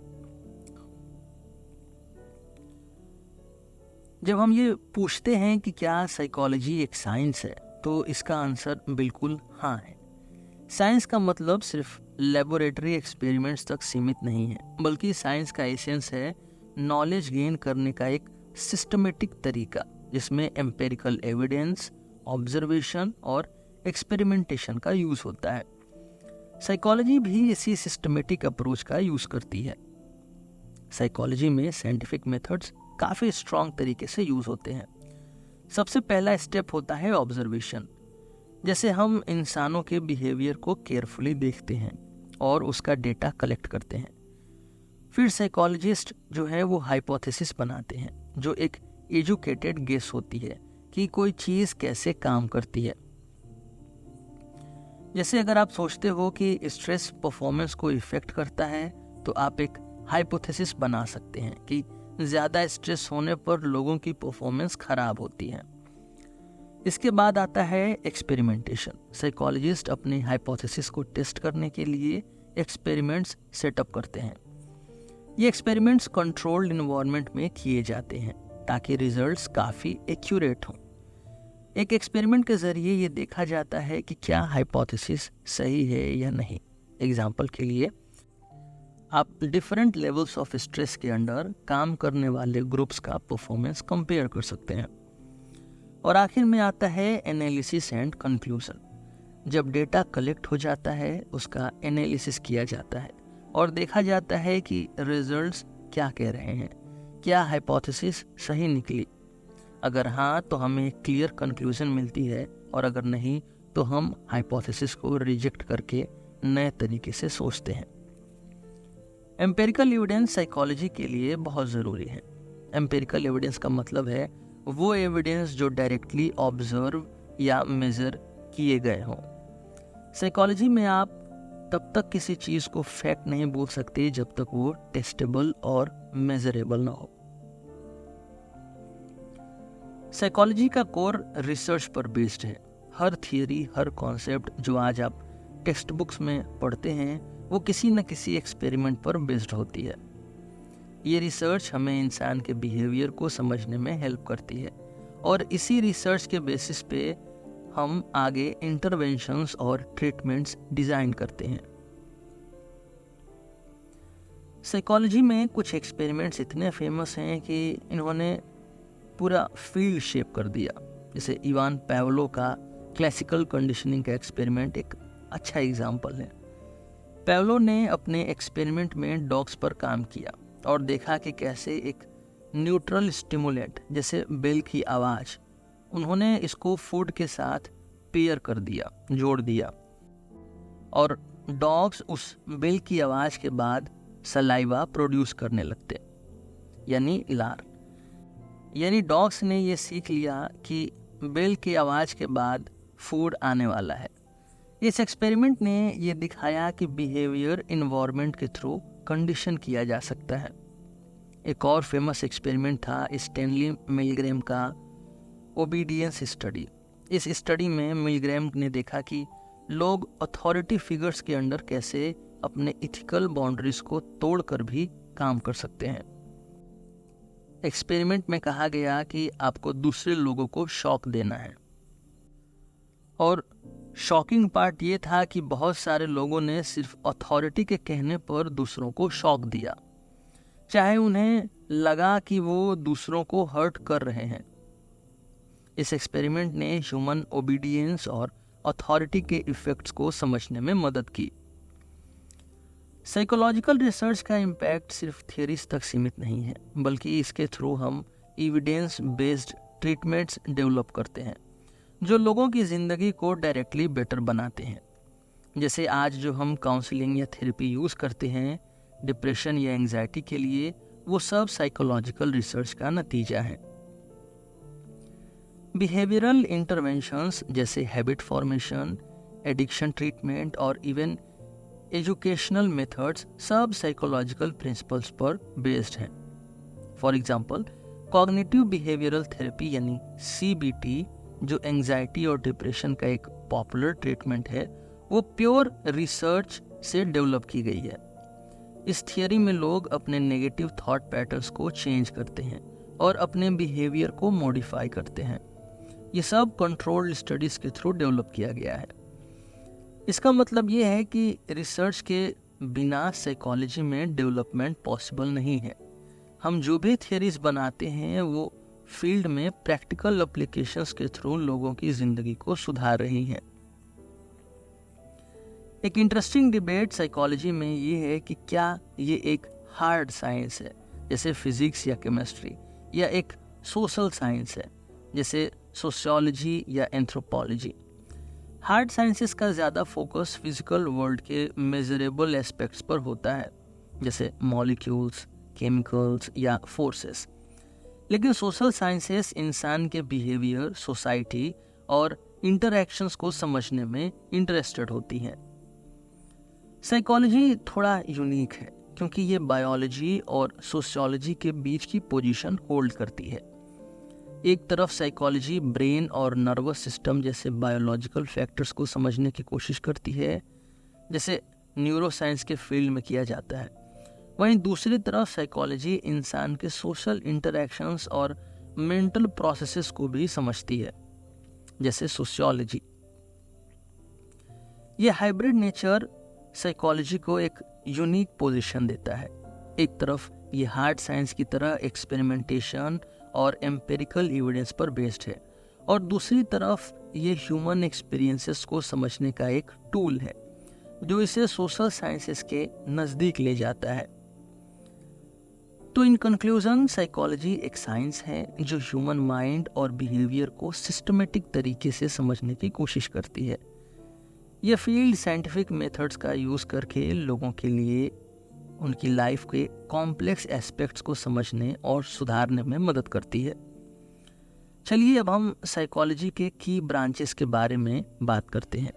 जब हम ये पूछते हैं कि क्या साइकोलॉजी एक साइंस है, तो इसका आंसर बिल्कुल हाँ है। साइंस का मतलब सिर्फ लेबोरेटरी एक्सपेरिमेंट्स तक सीमित नहीं है, बल्कि साइंस का एसेंस है नॉलेज गेन करने का एक सिस्टमेटिक तरीका, जिसमें एम्पेरिकल एविडेंस, ऑब्जर्वेशन और एक्सपेरिमेंटेशन का यूज़ होता है। साइकोलॉजी भी इसी सिस्टमेटिक अप्रोच का यूज़ करती है। साइकोलॉजी में साइंटिफिक मेथड्स काफ़ी स्ट्रॉन्ग तरीके से यूज़ होते हैं। सबसे पहला स्टेप होता है ऑब्जर्वेशन। जैसे हम इंसानों के बिहेवियर को केयरफुली देखते हैं और उसका डेटा कलेक्ट करते हैं। फिर साइकोलॉजिस्ट जो है वो हाइपोथेसिस बनाते हैं, जो एक एजुकेटेड गेस होती है कि कोई चीज़ कैसे काम करती है। जैसे अगर आप सोचते हो कि स्ट्रेस परफॉर्मेंस को इफेक्ट करता है, तो आप एक हाइपोथेसिस बना सकते हैं कि ज़्यादा स्ट्रेस होने पर लोगों की परफॉर्मेंस खराब होती है। इसके बाद आता है एक्सपेरिमेंटेशन। साइकोलॉजिस्ट अपने हाइपोथेसिस को टेस्ट करने के लिए एक्सपेरिमेंट्स सेटअप करते हैं। ये एक्सपेरिमेंट्स कंट्रोल्ड इन्वायरमेंट में किए जाते हैं ताकि रिजल्ट्स काफ़ी एक्यूरेट हों। एक एक्सपेरिमेंट के ज़रिए ये देखा जाता है कि क्या हाइपोथेसिस सही है या नहीं। एग्जाम्पल के लिए आप डिफरेंट लेवल्स ऑफ स्ट्रेस के अंडर काम करने वाले ग्रुप्स का परफॉर्मेंस कंपेयर कर सकते हैं। और आखिर में आता है एनालिसिस एंड कंक्लूजन। जब डेटा कलेक्ट हो जाता है, उसका एनालिसिस किया जाता है और देखा जाता है कि रिजल्ट्स क्या कह रहे हैं, क्या हाइपोथेसिस सही निकली। अगर हाँ, तो हमें क्लियर कंक्लूजन मिलती है, और अगर नहीं तो हम हाइपोथेसिस को रिजेक्ट करके नए तरीके से सोचते हैं। एम्पेरिकल एविडेंस साइकोलॉजी के लिए बहुत ज़रूरी है। एम्पिरिकल एविडेंस का मतलब है वो एविडेंस जो डायरेक्टली ऑब्जर्व या मेजर किए गए हों। साइकोलॉजी में आप तब तक किसी चीज़ को फैक्ट नहीं बोल सकते जब तक वो टेस्टेबल और मेजरेबल ना हो। साइकोलॉजी का कोर रिसर्च पर बेस्ड है। हर थियरी, हर कॉन्सेप्ट जो आज आप टेक्स्ट बुक्स में पढ़ते हैं वो किसी न किसी एक्सपेरिमेंट पर बेस्ड होती है। ये रिसर्च हमें इंसान के बिहेवियर को समझने में हेल्प करती है और इसी रिसर्च के बेसिस पे हम आगे इंटरवेंशंस और ट्रीटमेंट्स डिज़ाइन करते हैं। साइकोलॉजी में कुछ एक्सपेरिमेंट्स इतने फेमस हैं कि इन्होंने पूरा फील्ड शेप कर दिया। जैसे इवान पाव्लोव का क्लासिकल कंडीशनिंग का एक्सपेरिमेंट एक अच्छा एग्जाम्पल है। पाव्लोव ने अपने एक्सपेरिमेंट में डॉग्स पर काम किया और देखा कि कैसे एक न्यूट्रल स्टिमुलेंट जैसे बेल की आवाज़, उन्होंने इसको फूड के साथ पेयर कर दिया, जोड़ दिया, और डॉग्स उस बेल की आवाज़ के बाद सलाइवा प्रोड्यूस करने लगते, यानी लार। यानी डॉग्स ने ये सीख लिया कि बेल की आवाज़ के बाद फूड आने वाला है। इस एक्सपेरिमेंट ने ये दिखाया कि बिहेवियर इन्वायरमेंट के थ्रू कंडीशन किया जा सकता है। एक और फेमस एक्सपेरिमेंट था स्टैनली मिलग्रैम का ओबीडियंस स्टडी। इस स्टडी में मिलग्रैम ने देखा कि लोग अथॉरिटी फिगर्स के अंडर कैसे अपने इथिकल बाउंड्रीज को तोड़कर भी काम कर सकते हैं। एक्सपेरिमेंट में कहा गया कि आपको दूसरे लोगों को शॉक देना है, और शॉकिंग पार्ट ये था कि बहुत सारे लोगों ने सिर्फ अथॉरिटी के कहने पर दूसरों को शॉक दिया, चाहे उन्हें लगा कि वो दूसरों को हर्ट कर रहे हैं। इस एक्सपेरिमेंट ने ह्यूमन ओबीडियंस और अथॉरिटी के इफेक्ट्स को समझने में मदद की। साइकोलॉजिकल रिसर्च का इम्पैक्ट सिर्फ थियरीज तक सीमित नहीं है, बल्कि इसके थ्रू हम एविडेंस बेस्ड ट्रीटमेंट्स डेवलप करते हैं जो लोगों की ज़िंदगी को डायरेक्टली बेटर बनाते हैं। जैसे आज जो हम काउंसलिंग या थेरेपी यूज़ करते हैं डिप्रेशन या एंग्जाइटी के लिए, वो सब साइकोलॉजिकल रिसर्च का नतीजा है। बिहेवियरल इंटरवेंशंस जैसे हैबिट फॉर्मेशन, एडिक्शन ट्रीटमेंट और इवन एजुकेशनल मेथड्स सब साइकोलॉजिकल प्रिंसिपल्स पर बेस्ड हैं। For example, cognitive behavioural therapy यानी CBT, जो एंग्जाइटी और डिप्रेशन का एक पॉपुलर ट्रीटमेंट है, वो प्योर रिसर्च से डेवलप की गई है। इस थियरी में लोग अपने नेगेटिव थॉट पैटर्न्स को चेंज करते हैं और अपने बिहेवियर को मॉडिफाई करते हैं। ये सब कंट्रोल्ड स्टडीज़ के थ्रू डेवलप किया गया है। इसका मतलब ये है कि रिसर्च के बिना साइकोलॉजी में डेवलपमेंट पॉसिबल नहीं है। हम जो भी थियरीज बनाते हैं वो फील्ड में प्रैक्टिकल एप्लीकेशंस के थ्रू लोगों की ज़िंदगी को सुधार रही हैं। एक इंटरेस्टिंग डिबेट साइकोलॉजी में ये है कि क्या ये एक हार्ड साइंस है जैसे फिजिक्स या केमिस्ट्री, या एक सोशल साइंस है जैसे सोशियोलॉजी या एंथ्रोपोलॉजी। हार्ड साइंसेस का ज़्यादा फोकस फिजिकल वर्ल्ड के मेजरेबल एस्पेक्ट्स पर होता है, जैसे मॉलिक्यूल्स, केमिकल्स या फोर्सेस। लेकिन सोशल साइंसेस इंसान के बिहेवियर, सोसाइटी और इंटरैक्शंस को समझने में इंटरेस्टेड होती हैं। साइकोलॉजी थोड़ा यूनिक है क्योंकि ये बायोलॉजी और सोशियोलॉजी के बीच की पोजीशन होल्ड करती है। एक तरफ साइकोलॉजी ब्रेन और नर्वस सिस्टम जैसे बायोलॉजिकल फैक्टर्स को समझने की कोशिश करती है, जैसे न्यूरोसाइंस के फील्ड में किया जाता है। वहीं दूसरी तरफ साइकोलॉजी इंसान के सोशल इंटरैक्शंस और मेंटल प्रोसेसेस को भी समझती है, जैसे सोशियोलॉजी। ये हाइब्रिड नेचर साइकोलॉजी को एक यूनिक पोजीशन देता है। एक तरफ ये हार्ड साइंस की तरह एक्सपेरिमेंटेशन और एम्पिरिकल एविडेंस पर बेस्ड है, और दूसरी तरफ ये ह्यूमन एक्सपीरियंसेस को समझने का एक टूल है जो इसे सोशल साइंसेस के नज़दीक ले जाता है। तो इन कंक्लूजन, साइकोलॉजी एक साइंस है जो ह्यूमन माइंड और बिहेवियर को सिस्टमेटिक तरीके से समझने की कोशिश करती है। यह फील्ड साइंटिफिक मेथड्स का यूज़ करके लोगों के लिए उनकी लाइफ के कॉम्प्लेक्स एस्पेक्ट्स को समझने और सुधारने में मदद करती है। चलिए अब हम साइकोलॉजी के की ब्रांचेस के बारे में बात करते हैं।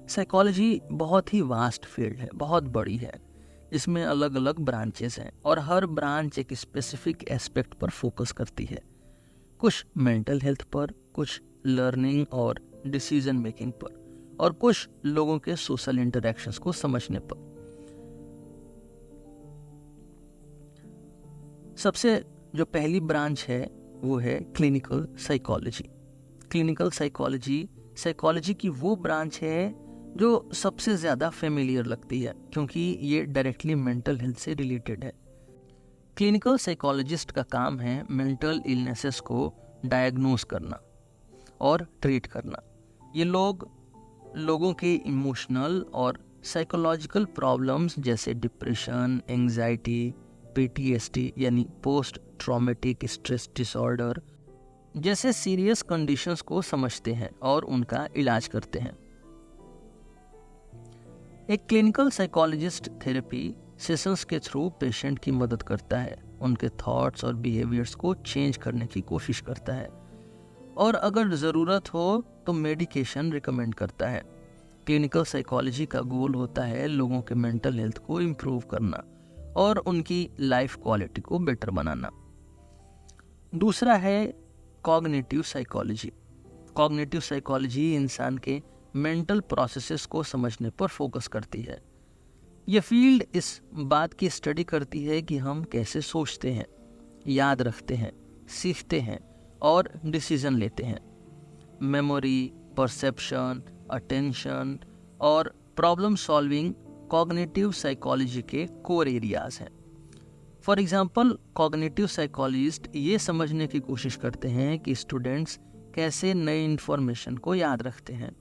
साइकोलॉजी बहुत ही वास्ट फील्ड है, बहुत बड़ी है। इसमें अलग अलग ब्रांचेस हैं और हर ब्रांच एक स्पेसिफिक एस्पेक्ट पर फोकस करती है। कुछ मेंटल हेल्थ पर, कुछ लर्निंग और डिसीजन मेकिंग पर, और कुछ लोगों के सोशल इंटरेक्शंस को समझने पर। सबसे जो पहली ब्रांच है वो है clinical psychology. Clinical psychology psychology की वो ब्रांच है जो सबसे ज़्यादा फेमिलियर लगती है, क्योंकि ये डायरेक्टली मेंटल हेल्थ से रिलेटेड है। क्लिनिकल साइकोलॉजिस्ट का काम है मेंटल इलनेसेस को डायग्नोज करना और ट्रीट करना। ये लोगों के इमोशनल और साइकोलॉजिकल प्रॉब्लम्स जैसे डिप्रेशन, एंजाइटी, PTSD यानी पोस्ट ट्रॉमेटिक स्ट्रेस डिसऑर्डर जैसे सीरियस कंडीशंस को समझते हैं और उनका इलाज करते हैं। एक क्लिनिकल साइकोलॉजिस्ट थेरेपी सेशंस के थ्रू पेशेंट की मदद करता है, उनके थॉट्स और बिहेवियर्स को चेंज करने की कोशिश करता है और अगर ज़रूरत हो तो मेडिकेशन रिकमेंड करता है। क्लिनिकल साइकोलॉजी का गोल होता है लोगों के मेंटल हेल्थ को इम्प्रूव करना और उनकी लाइफ क्वालिटी को बेटर बनाना। दूसरा है कॉग्निटिव साइकोलॉजी। कॉग्निटिव साइकोलॉजी इंसान के मेंटल प्रोसेसेस को समझने पर फोकस करती है। ये फील्ड इस बात की स्टडी करती है कि हम कैसे सोचते हैं, याद रखते हैं, सीखते हैं और डिसीजन लेते हैं। मेमोरी, परसेप्शन, अटेंशन और प्रॉब्लम सॉल्विंग कॉग्निटिव साइकोलॉजी के कोर एरियाज हैं। फॉर एग्जांपल, कॉग्निटिव साइकोलॉजिस्ट ये समझने की कोशिश करते हैं कि स्टूडेंट्स कैसे नई इन्फॉर्मेशन को याद रखते हैं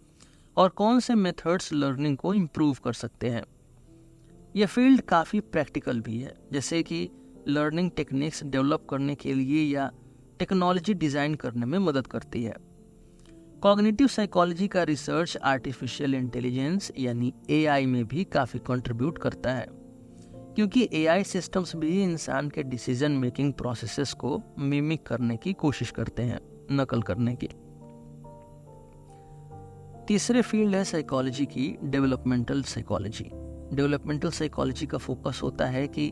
और कौन से मेथड्स लर्निंग को इम्प्रूव कर सकते हैं। यह फील्ड काफ़ी प्रैक्टिकल भी है, जैसे कि लर्निंग टेक्निक्स डेवलप करने के लिए या टेक्नोलॉजी डिज़ाइन करने में मदद करती है। कॉग्निटिव साइकोलॉजी का रिसर्च आर्टिफिशियल इंटेलिजेंस यानी AI में भी काफ़ी कंट्रीब्यूट करता है, क्योंकि AI सिस्टम्स भी इंसान के डिसीजन मेकिंग प्रोसेसेस को मिमिक करने की कोशिश करते हैं, नकल करने की। तीसरे फील्ड है साइकोलॉजी की डेवलपमेंटल साइकोलॉजी। डेवलपमेंटल साइकोलॉजी का फोकस होता है कि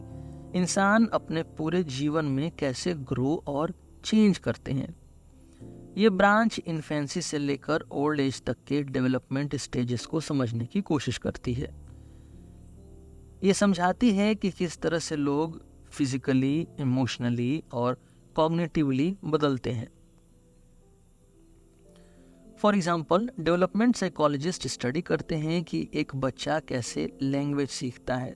इंसान अपने पूरे जीवन में कैसे ग्रो और चेंज करते हैं। ये ब्रांच इन्फेंसी से लेकर ओल्ड एज तक के डेवलपमेंट स्टेजेस को समझने की कोशिश करती है। ये समझाती है कि किस तरह से लोग फिजिकली, इमोशनली और कॉग्निटिवली बदलते हैं। For example, development psychologist study करते हैं कि एक बच्चा कैसे लैंग्वेज सीखता है,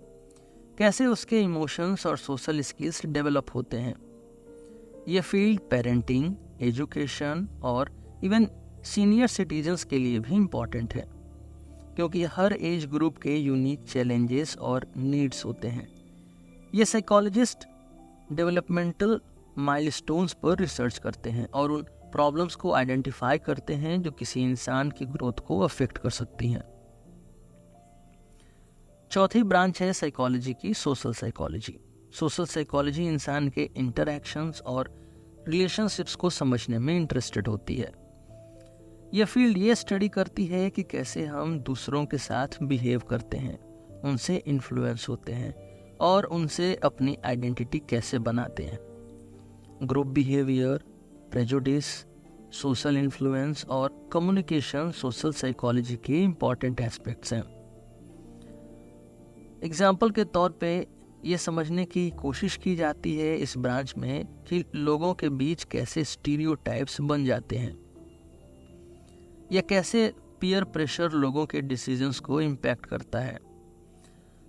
कैसे उसके इमोशंस और सोशल स्किल्स डेवलप होते हैं। ये फील्ड पेरेंटिंग, एजुकेशन और इवन सीनियर सिटीजन्स के लिए भी इम्पॉर्टेंट है, क्योंकि हर एज ग्रुप के यूनिक चैलेंजेस और नीड्स होते हैं। ये साइकोलॉजिस्ट डेवलपमेंटल माइलस्टोन्स पर रिसर्च करते हैं और उन प्रॉब्लम्स को आइडेंटिफाई करते हैं जो किसी इंसान की ग्रोथ को अफेक्ट कर सकती हैं। चौथी ब्रांच है साइकोलॉजी की सोशल साइकोलॉजी। सोशल साइकोलॉजी इंसान के इंटरैक्शंस और रिलेशनशिप्स को समझने में इंटरेस्टेड होती है। यह फील्ड ये स्टडी करती है कि कैसे हम दूसरों के साथ बिहेव करते हैं, उनसे इन्फ्लुएंस होते हैं और उनसे अपनी आइडेंटिटी कैसे बनाते हैं। Group behaviour, prejudice, social influence और कम्युनिकेशन सोशल साइकोलॉजी के इम्पॉर्टेंट एस्पेक्ट्स हैं। एग्जाम्पल के तौर पे ये समझने की कोशिश की जाती है इस ब्रांच में कि लोगों के बीच कैसे स्टीरियोटाइप्स बन जाते हैं या कैसे पीयर प्रेशर लोगों के डिसीजंस को इम्पैक्ट करता है।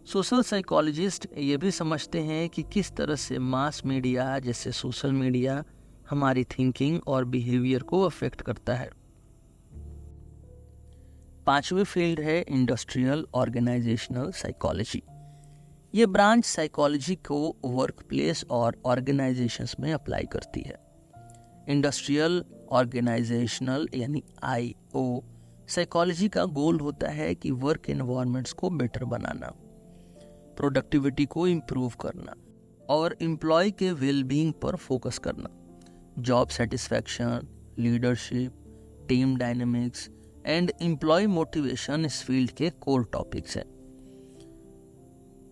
सोशल साइकोलॉजिस्ट ये भी समझते हैं कि किस तरह से मास मीडिया जैसे सोशल मीडिया हमारी थिंकिंग और बिहेवियर को अफेक्ट करता है। पांचवी फील्ड है इंडस्ट्रियल ऑर्गेनाइजेशनल साइकोलॉजी। ये ब्रांच साइकोलॉजी को वर्क प्लेस और ऑर्गेनाइजेशंस में अप्लाई करती है। इंडस्ट्रियल ऑर्गेनाइजेशनल यानी IO साइकोलॉजी का गोल होता है कि वर्क एनवायरनमेंट्स को बेटर बनाना। प्रोडक्टिविटी को इम्प्रूव करना और एम्प्लॉय के वेलबींग पर फोकस करना। Job satisfaction, leadership, team dynamics and employee motivation इस फील्ड के कोर टॉपिक्स हैं।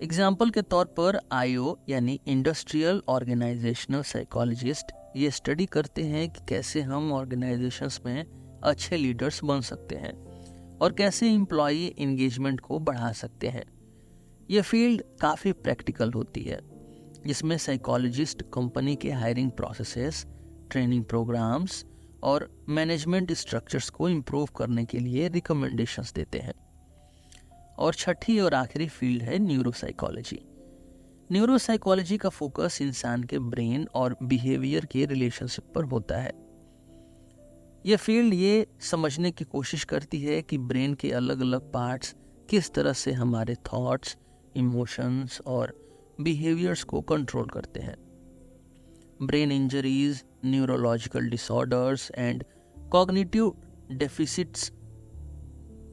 एग्जाम्पल के तौर पर IO यानी इंडस्ट्रियल ऑर्गेनाइजेशनल साइकोलॉजिस्ट ये स्टडी करते हैं कि कैसे हम ऑर्गेनाइजेशंस में अच्छे लीडर्स बन सकते हैं और कैसे एम्प्लॉय एंगेजमेंट को बढ़ा सकते हैं। ये फील्ड काफ़ी प्रैक्टिकल होती है, जिसमें साइकोलॉजिस्ट कंपनी के हायरिंग प्रोसेसेस, ट्रेनिंग प्रोग्राम्स और मैनेजमेंट स्ट्रक्चर्स को इम्प्रूव करने के लिए रिकमेंडेशंस देते हैं। और छठी और आखिरी फील्ड है न्यूरोसाइकोलॉजी। न्यूरोसाइकोलॉजी का फोकस इंसान के ब्रेन और बिहेवियर के रिलेशनशिप पर होता है। यह फील्ड ये समझने की कोशिश करती है कि ब्रेन के अलग अलग पार्ट्स किस तरह से हमारे थॉट्स, इमोशंस और बिहेवियर्स को कंट्रोल करते हैं। Brain injuries, neurological disorders and cognitive deficits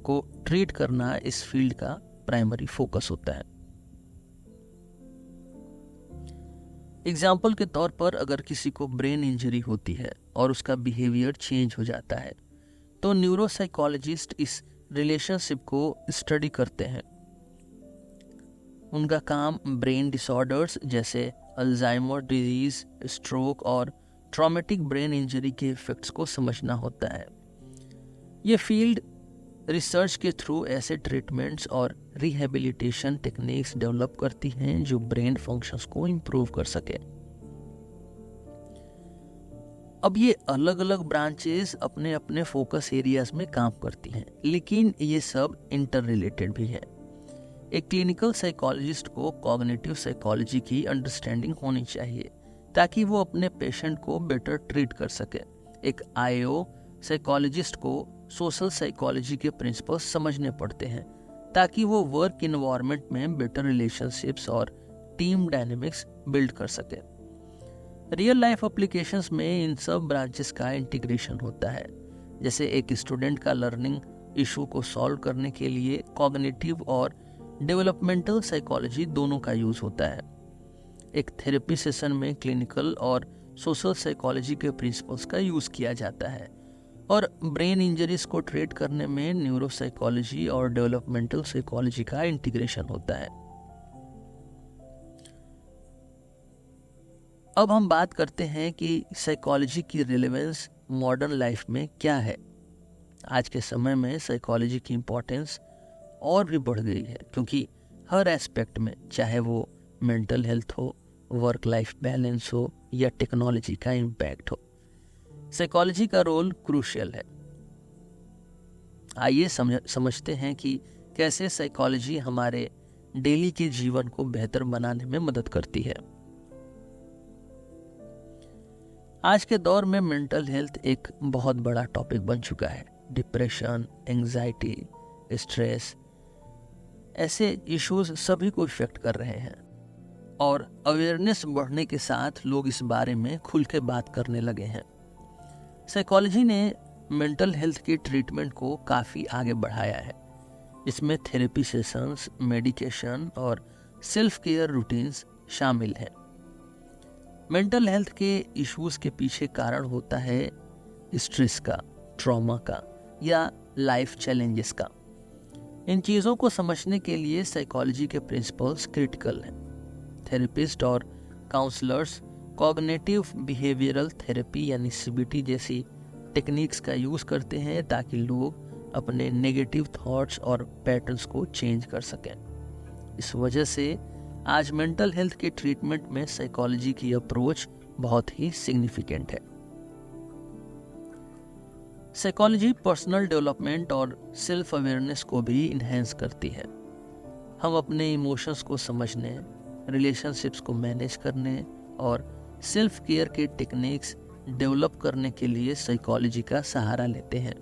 को ट्रीट करना इस फील्ड का प्राइमरी फोकस होता है। एग्जाम्पल के तौर पर अगर किसी को ब्रेन इंजरी होती है और उसका बिहेवियर चेंज हो जाता है, तो न्यूरोसाइकोलॉजिस्ट इस रिलेशनशिप को स्टडी करते हैं। उनका काम ब्रेन डिसऑर्डर्स जैसे अल्जाइमर डिजीज, स्ट्रोक और ट्रॉमेटिक ब्रेन इंजरी के इफेक्ट्स को समझना होता है। ये फील्ड रिसर्च के थ्रू ऐसे ट्रीटमेंट्स और रिहेबिलिटेशन टेक्निक्स डेवलप करती हैं जो ब्रेन फंक्शंस को इम्प्रूव कर सके। अब ये अलग अलग ब्रांचेस अपने अपने फोकस एरियाज में काम करती हैं, लेकिन ये सब इंटर रिलेटेड भी है। एक क्लिनिकल साइकोलॉजिस्ट को कॉग्निटिव साइकोलॉजी की अंडरस्टैंडिंग होनी चाहिए ताकि वो अपने पेशेंट को बेटर ट्रीट कर सके। एक IO साइकोलॉजिस्ट को सोशल साइकोलॉजी के प्रिंसिपल्स समझने पड़ते हैं ताकि वो वर्क इन्वायरमेंट में बेटर रिलेशनशिप्स और टीम डायनेमिक्स बिल्ड कर सके। रियल लाइफ एप्लीकेशंस में इन सब ब्रांचेस का इंटीग्रेशन होता है। जैसे एक स्टूडेंट का लर्निंग इशू को सॉल्व करने के लिए कॉग्निटिव और डेवलपमेंटल साइकोलॉजी दोनों का यूज होता है। एक थेरेपी सेशन में क्लिनिकल और सोशल साइकोलॉजी के प्रिंसिपल्स का यूज किया जाता है और ब्रेन इंजरीज को ट्रीट करने में न्यूरोसाइकोलॉजी और डेवलपमेंटल साइकोलॉजी का इंटीग्रेशन होता है। अब हम बात करते हैं कि साइकोलॉजी की रिलेवेंस मॉडर्न लाइफ में क्या है। आज के समय में साइकोलॉजी की इम्पोर्टेंस और भी बढ़ गई है, क्योंकि हर एस्पेक्ट में, चाहे वो मेंटल हेल्थ हो, वर्क लाइफ बैलेंस हो या टेक्नोलॉजी का इम्पैक्ट हो, साइकोलॉजी का रोल क्रूशियल है। आइए समझते हैं कि कैसे साइकोलॉजी हमारे डेली के जीवन को बेहतर बनाने में मदद करती है। आज के दौर में मेंटल हेल्थ एक बहुत बड़ा टॉपिक बन चुका है। डिप्रेशन, एंजाइटी, स्ट्रेस, ऐसे इश्यूज सभी को इफेक्ट कर रहे हैं और अवेयरनेस बढ़ने के साथ लोग इस बारे में खुल के बात करने लगे हैं। साइकोलॉजी ने मेंटल हेल्थ की ट्रीटमेंट को काफ़ी आगे बढ़ाया है। इसमें थेरेपी सेशंस, मेडिकेशन और सेल्फ केयर रूटीन्स शामिल हैं। मेंटल हेल्थ के इश्यूज के पीछे कारण होता है स्ट्रेस का, ट्रॉमा का या लाइफ चैलेंजेस का। इन चीज़ों को समझने के लिए साइकोलॉजी के प्रिंसिपल्स क्रिटिकल हैं। थेरेपिस्ट और काउंसलर्स कॉग्निटिव बिहेवियरल थेरेपी यानी CBT जैसी टेक्निक्स का यूज़ करते हैं ताकि लोग अपने नेगेटिव थॉट्स और पैटर्न्स को चेंज कर सकें। इस वजह से आज मेंटल हेल्थ के ट्रीटमेंट में साइकोलॉजी की अप्रोच बहुत ही सिग्निफिकेंट है। साइकोलॉजी पर्सनल डेवलपमेंट और सेल्फ अवेयरनेस को भी इन्हेंस करती है। हम अपने इमोशंस को समझने, रिलेशनशिप्स को मैनेज करने और सेल्फ केयर के टेक्निक्स डेवलप करने के लिए साइकोलॉजी का सहारा लेते हैं।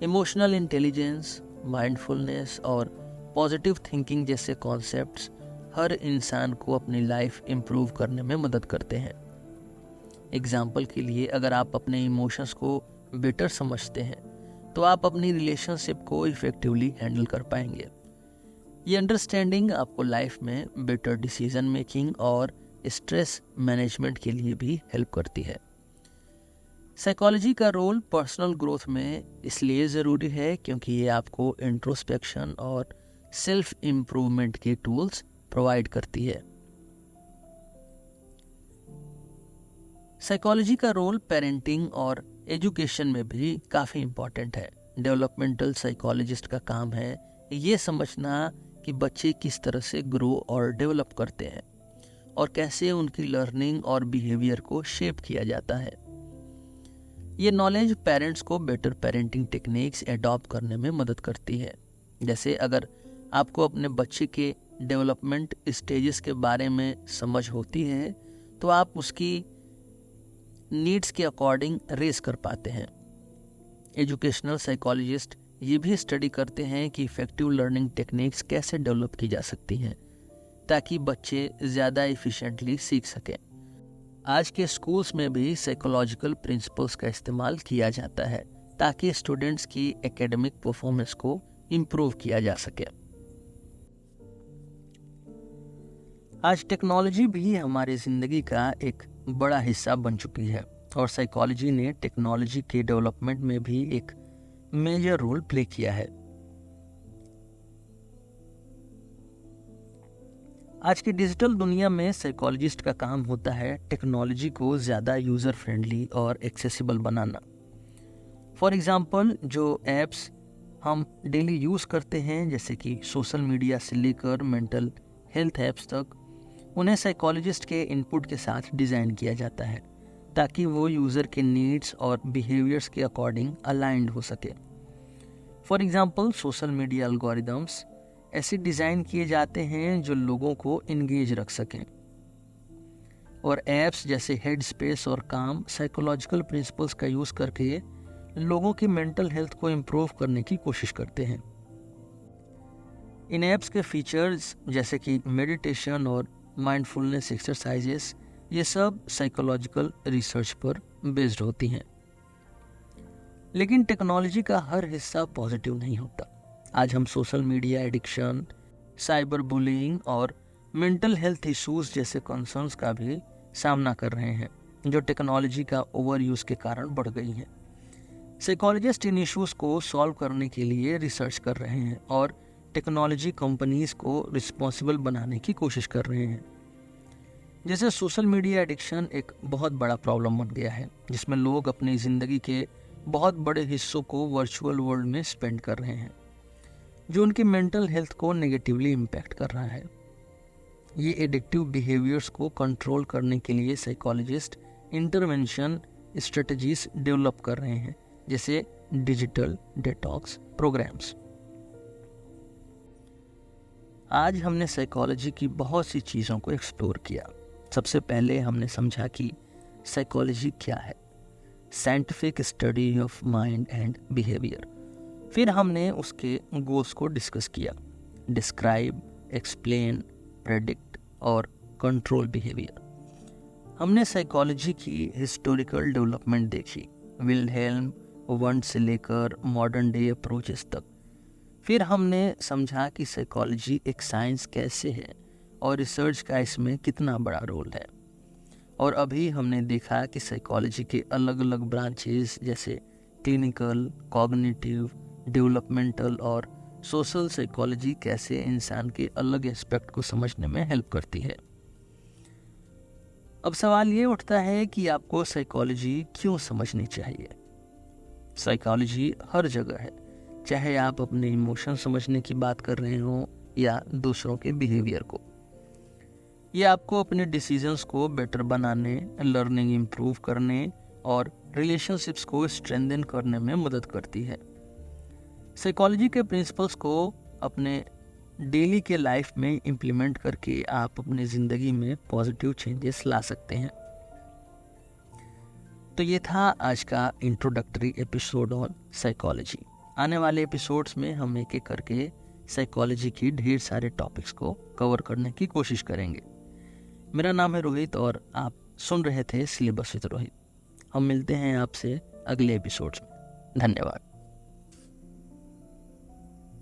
इमोशनल इंटेलिजेंस, माइंडफुलनेस और पॉजिटिव थिंकिंग जैसे कॉन्सेप्ट्स हर इंसान को अपनी लाइफ इम्प्रूव करने में मदद करते हैं। एग्जाम्पल के लिए, अगर आप अपने इमोशंस को बेटर समझते हैं तो आप अपनी रिलेशनशिप को इफेक्टिवली हैंडल कर पाएंगे। ये अंडरस्टैंडिंग आपको लाइफ में बेटर डिसीजन मेकिंग और स्ट्रेस मैनेजमेंट के लिए भी हेल्प करती है। साइकोलॉजी का रोल पर्सनल ग्रोथ में इसलिए ज़रूरी है क्योंकि ये आपको इंट्रोस्पेक्शन और सेल्फ इम्प्रूवमेंट के टूल्स प्रोवाइड करती है। साइकोलॉजी का रोल पेरेंटिंग और एजुकेशन में भी काफ़ी इम्पॉर्टेंट है। डेवलपमेंटल साइकोलॉजिस्ट का काम है ये समझना कि बच्चे किस तरह से ग्रो और डेवलप करते हैं और कैसे उनकी लर्निंग और बिहेवियर को शेप किया जाता है। ये नॉलेज पेरेंट्स को बेटर पेरेंटिंग टेक्निक्स एडॉप्ट करने में मदद करती है। जैसे अगर आपको अपने बच्चे के डेवलपमेंट स्टेजेस के बारे में समझ होती है तो आप उसकी नीड्स के अकॉर्डिंग रेस कर पाते हैं। एजुकेशनल साइकोलॉजिस्ट ये भी स्टडी करते हैं कि इफ़ेक्टिव लर्निंग टेक्निक्स कैसे डेवलप की जा सकती हैं ताकि बच्चे ज़्यादा इफ़िशेंटली सीख सकें। आज के स्कूल्स में भी साइकोलॉजिकल प्रिंसिपल्स का इस्तेमाल किया जाता है ताकि स्टूडेंट्स की एकेडमिक परफॉर्मेंस को इम्प्रूव किया जा सके। आज टेक्नोलॉजी भी हमारी ज़िंदगी का एक बड़ा हिस्सा बन चुकी है और साइकोलॉजी ने टेक्नोलॉजी के डेवलपमेंट में भी एक मेजर रोल प्ले किया है। आज की डिजिटल दुनिया में साइकोलॉजिस्ट का काम होता है टेक्नोलॉजी को ज़्यादा यूज़र फ्रेंडली और एक्सेसिबल बनाना। फॉर एग्जांपल, जो ऐप्स हम डेली यूज़ करते हैं जैसे कि सोशल मीडिया से लेकर मेंटल हेल्थ ऐप्स तक, उन्हें साइकोलॉजिस्ट के इनपुट के साथ डिज़ाइन किया जाता है ताकि वो यूज़र के नीड्स और बिहेवियर्स के अकॉर्डिंग अलाइंड हो सके। For example, social media algorithms ऐसे डिज़ाइन किए जाते हैं जो लोगों को इंगेज रख सकें, और ऐप्स जैसे हेड स्पेस और काम साइकोलॉजिकल प्रिंसिपल्स का यूज़ करके लोगों की मेंटल हेल्थ को इम्प्रूव करने की कोशिश करते हैं। इन ऐप्स के फीचर्स जैसे कि मेडिटेशन और माइंडफुलनेस एक्सरसाइजेस, ये सब साइकोलॉजिकल रिसर्च पर बेस्ड होती हैं। लेकिन टेक्नोलॉजी का हर हिस्सा पॉजिटिव नहीं होता। आज हम social media addiction, cyber bullying और मेंटल हेल्थ इश्यूज जैसे कंसर्न्स का भी सामना कर रहे हैं जो टेक्नोलॉजी का ओवर यूज़ के कारण बढ़ गई हैं। साइकोलॉजिस्ट इन इश्यूज़ को सॉल्व करने के लिए रिसर्च कर रहे हैं और टेक्नोलॉजी कंपनीज़ को रिस्पॉन्सिबल बनाने की कोशिश कर रहे हैं। जैसे सोशल मीडिया एडिक्शन एक बहुत बड़ा प्रॉब्लम बन गया है जिसमें लोग अपनी ज़िंदगी के बहुत बड़े हिस्सों को वर्चुअल वर्ल्ड में स्पेंड कर रहे हैं, जो उनकी मेंटल हेल्थ को नेगेटिवली इम्पैक्ट कर रहा है। ये एडिक्टिव बिहेवियर्स को कंट्रोल करने के लिए साइकोलॉजिस्ट इंटरवेंशन स्ट्रेटजीज डेवलप कर रहे हैं, जैसे डिजिटल डिटॉक्स प्रोग्राम्स। आज हमने साइकोलॉजी की बहुत सी चीज़ों को एक्सप्लोर किया। सबसे पहले हमने समझा कि साइकोलॉजी क्या है, scientific study of mind and behaviour. फिर हमने उसके गोल्स को डिस्कस किया, डिस्क्राइब, एक्सप्लेन, प्रेडिक्ट और कंट्रोल बिहेवियर। हमने साइकोलॉजी की हिस्टोरिकल डेवलपमेंट देखी, विल्हेल्म वंड से लेकर मॉडर्न डे अप्रोचेस तक। फिर हमने समझा कि साइकोलॉजी एक साइंस कैसे है और रिसर्च का इसमें कितना बड़ा रोल है। और अभी हमने देखा कि साइकोलॉजी के अलग अलग ब्रांचेस जैसे क्लिनिकल, कॉग्निटिव, डेवलपमेंटल और सोशल साइकोलॉजी कैसे इंसान के अलग एस्पेक्ट को समझने में हेल्प करती है। अब सवाल ये उठता है कि आपको साइकोलॉजी क्यों समझनी चाहिए। साइकोलॉजी हर जगह है, चाहे आप अपने इमोशन समझने की बात कर रहे हो या दूसरों के बिहेवियर को। ये आपको अपने डिसीजंस को बेटर बनाने, लर्निंग इम्प्रूव करने और रिलेशनशिप्स को स्ट्रेंथन करने में मदद करती है। साइकोलॉजी के प्रिंसिपल्स को अपने डेली के लाइफ में इम्प्लीमेंट करके आप अपनी ज़िंदगी में पॉजिटिव चेंजेस ला सकते हैं। तो ये था आज का इंट्रोडक्टरी एपिसोड ऑन साइकोलॉजी। आने वाले एपिसोड्स में हम एक एक करके साइकोलॉजी की ढेर सारे टॉपिक्स को कवर करने की कोशिश करेंगे। मेरा नाम है रोहित और आप सुन रहे थे सिलेबस विद रोहित। हम मिलते हैं आपसे अगले एपिसोड्स में। धन्यवाद।